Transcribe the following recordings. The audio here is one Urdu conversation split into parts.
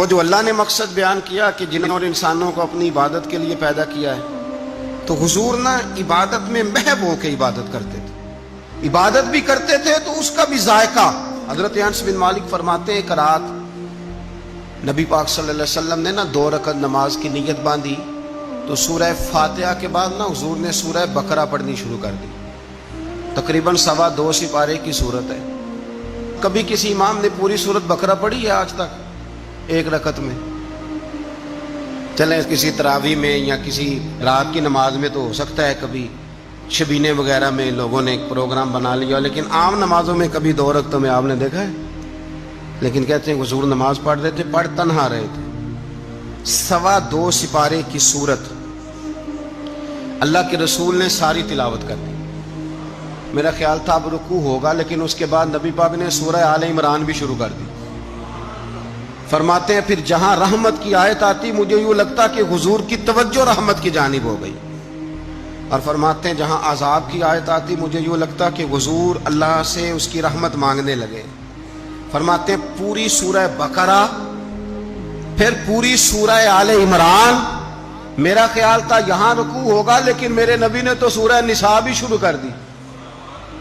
وہ جو اللہ نے مقصد بیان کیا کہ جن اور انسانوں کو اپنی عبادت کے لیے پیدا کیا ہے، تو حضور نا عبادت میں محو ہو کے عبادت کرتے تھے، عبادت بھی کرتے تھے تو اس کا بھی ذائقہ۔ حضرت انس بن مالک فرماتے ہیں، ایک رات نبی پاک صلی اللہ علیہ وسلم نے نا 2 رکعت نماز کی نیت باندھی، تو سورہ فاتحہ کے بعد نا حضور نے سورہ بقرہ پڑھنی شروع کر دی۔ تقریباً 2.25 سپارے کی صورت ہے۔ کبھی کسی امام نے پوری سورت بقرہ پڑھی ہے آج تک ایک رکعت میں؟ چلیں کسی تراویح میں یا کسی رات کی نماز میں تو ہو سکتا ہے، کبھی شبینے وغیرہ میں لوگوں نے ایک پروگرام بنا لیا، لیکن عام نمازوں میں کبھی 2 رکعتوں میں آپ نے دیکھا ہے؟ لیکن کہتے ہیں حضور نماز پڑھ رہے تھے، پڑھ تنہا رہے تھے، 2.25 سپارے کی صورت اللہ کے رسول نے ساری تلاوت کر دی۔ میرا خیال تھا اب رکوع ہوگا، لیکن اس کے بعد نبی پاک نے سورہ آل عمران بھی شروع کر دی۔ فرماتے ہیں پھر جہاں رحمت کی آیت آتی مجھے یوں لگتا کہ حضور کی توجہ رحمت کی جانب ہو گئی، اور فرماتے ہیں جہاں عذاب کی آیت آتی مجھے یوں لگتا کہ حضور اللہ سے اس کی رحمت مانگنے لگے۔ فرماتے ہیں پوری سورہ بقرہ، پھر پوری سورہ آل عمران، میرا خیال تھا یہاں رکوع ہوگا، لیکن میرے نبی نے تو سورہ نساء بھی شروع کر دی۔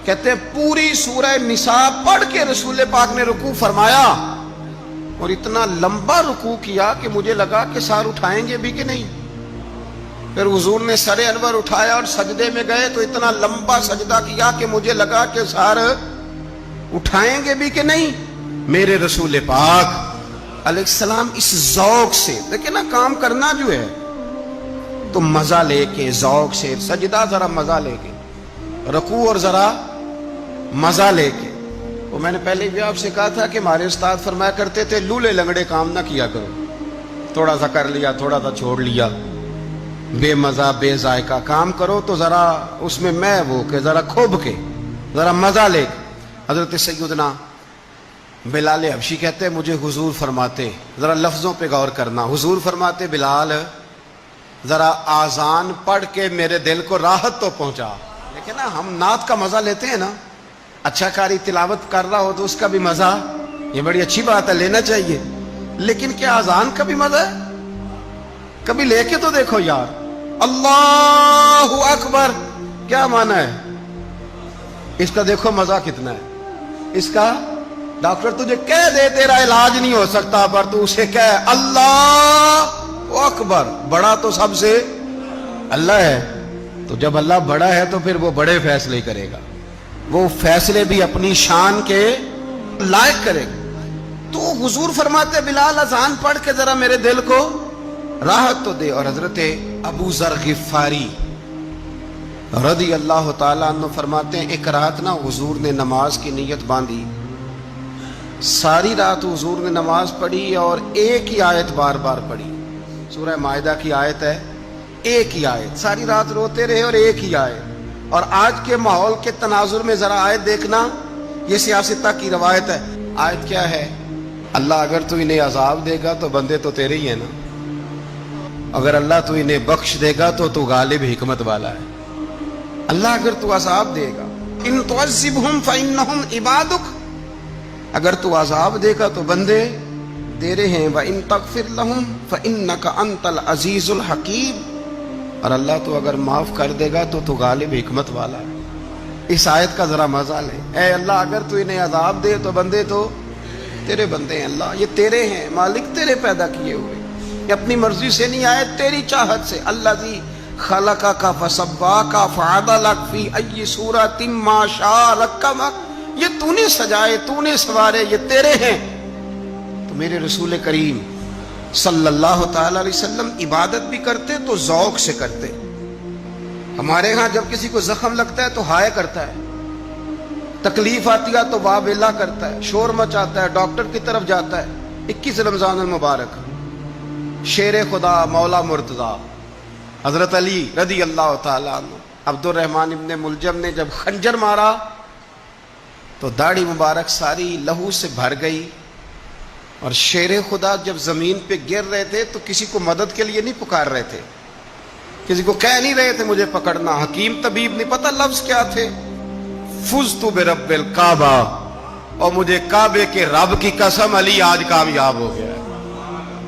کہتے ہیں پوری سورہ نساء پڑھ کے رسول پاک نے رکوع فرمایا، اور اتنا لمبا رکوع کیا کہ مجھے لگا کہ سر اٹھائیں گے بھی کہ نہیں۔ پھر حضور نے سر انور اٹھایا اور سجدے میں گئے تو اتنا لمبا سجدہ کیا کہ مجھے لگا کہ سر اٹھائیں گے بھی کہ نہیں۔ میرے رسول پاک علیہ السلام اس ذوق سے، دیکھیں نا کام کرنا جو ہے تو مزہ لے کے، ذوق سے، سجدہ ذرا مزہ لے کے، رکوع اور ذرا مزہ لے کے۔ وہ میں نے پہلے بھی آپ سے کہا تھا کہ ہمارے استاد فرمایا کرتے تھے لولے لنگڑے کام نہ کیا کرو، تھوڑا سا کر لیا، تھوڑا سا چھوڑ لیا، بے مزہ بے ذائقہ کام کرو تو ذرا اس میں وہ کہ ذرا کھوب کے، ذرا مزہ لے کے۔ حضرت سیدنا بلال حبشی کہتے ہیں مجھے حضور فرماتے، ذرا لفظوں پہ غور کرنا، حضور فرماتے بلال ذرا آذان پڑھ کے میرے دل کو راحت تو پہنچا۔ لیکن نا ہم نعت کا مزہ لیتے ہیں نا، اچھا قاری تلاوت کر رہا ہو تو اس کا بھی مزہ، یہ بڑی اچھی بات ہے، لینا چاہیے، لیکن کیا اذان کا بھی مزہ ہے؟ کبھی لے کے تو دیکھو یار، اللہ اکبر کیا معنی ہے اس کا؟ دیکھو مزہ کتنا ہے اس کا۔ ڈاکٹر تجھے کہہ دے تیرا علاج نہیں ہو سکتا، پر تو اسے کہہ اللہ اکبر، بڑا تو سب سے اللہ ہے، تو جب اللہ بڑا ہے تو پھر وہ بڑے فیصلے کرے گا، وہ فیصلے بھی اپنی شان کے لائق کرے گا۔ تو حضور فرماتے بلال اذان پڑھ کے ذرا میرے دل کو راحت تو دے۔ اور حضرت ابو ذر غفاری رضی اللہ تعالیٰ عنہ فرماتے ہیں ایک رات نا حضور نے نماز کی نیت باندھی، ساری رات حضور نے نماز پڑھی اور ایک ہی آیت بار بار پڑھی، سورہ مائدہ کی آیت ہے، ایک ہی آیت، ساری رات روتے رہے اور ایک ہی آیت۔ اور آج کے ماحول کے تناظر میں ذرا آیت دیکھنا، یہ سیاستہ کی روایت ہے۔ آیت کیا ہے؟ اللہ اگر تو انہیں عذاب دے گا تو بندے تو تیرے ہی ہیں نا، اگر اللہ تو انہیں بخش دے گا تو غالب حکمت والا ہے۔ اللہ اگر تو عذاب دے گا، ان تعذبہم فإنہم عبادک، اگر تو عذاب دے گا تو بندے تیرے ہیں، وإن تغفر لہم فإنک انت العزیز الحکیم، اور اللہ تو اگر معاف کر دے گا تو غالب حکمت والا ہے۔ اس آیت کا ذرا مزہ لیں، اے اللہ اگر تو انہیں عذاب دے تو بندے تو تیرے بندے ہیں، اللہ یہ تیرے ہیں، مالک تیرے پیدا کیے ہوئے، یہ اپنی مرضی سے نہیں آئے، تیری چاہت سے۔ الذی خلقک فسواک فعدلک فی ای صورۃ ما شاء رکبک، یہ تو نے سجائے، تو نے سوارے، یہ تیرے ہیں۔ تو میرے رسول کریم صلی اللہ تعالی علیہ وسلم عبادت بھی کرتے تو ذوق سے کرتے۔ ہمارے ہاں جب کسی کو زخم لگتا ہے تو ہائے کرتا ہے، تکلیف آتی ہے تو واہ بیلا کرتا ہے، شور مچاتا ہے، ڈاکٹر کی طرف جاتا ہے۔ 21 رمضان المبارک شیر خدا مولا مرتضیٰ حضرت علی رضی اللہ تعالیٰ عنہ، عبد الرحمن ابن ملجم نے جب خنجر مارا تو داڑھی مبارک ساری لہو سے بھر گئی، اور شیر خدا جب زمین پہ گر رہے تھے تو کسی کو مدد کے لیے نہیں پکار رہے تھے، کسی کو کہہ نہیں رہے تھے مجھے پکڑنا، حکیم طبیب نہیں پتہ لفظ کیا تھے، فزت برب الکعبہ، اور مجھے کعبے کے رب کی قسم علی آج کامیاب ہو گیا ہے۔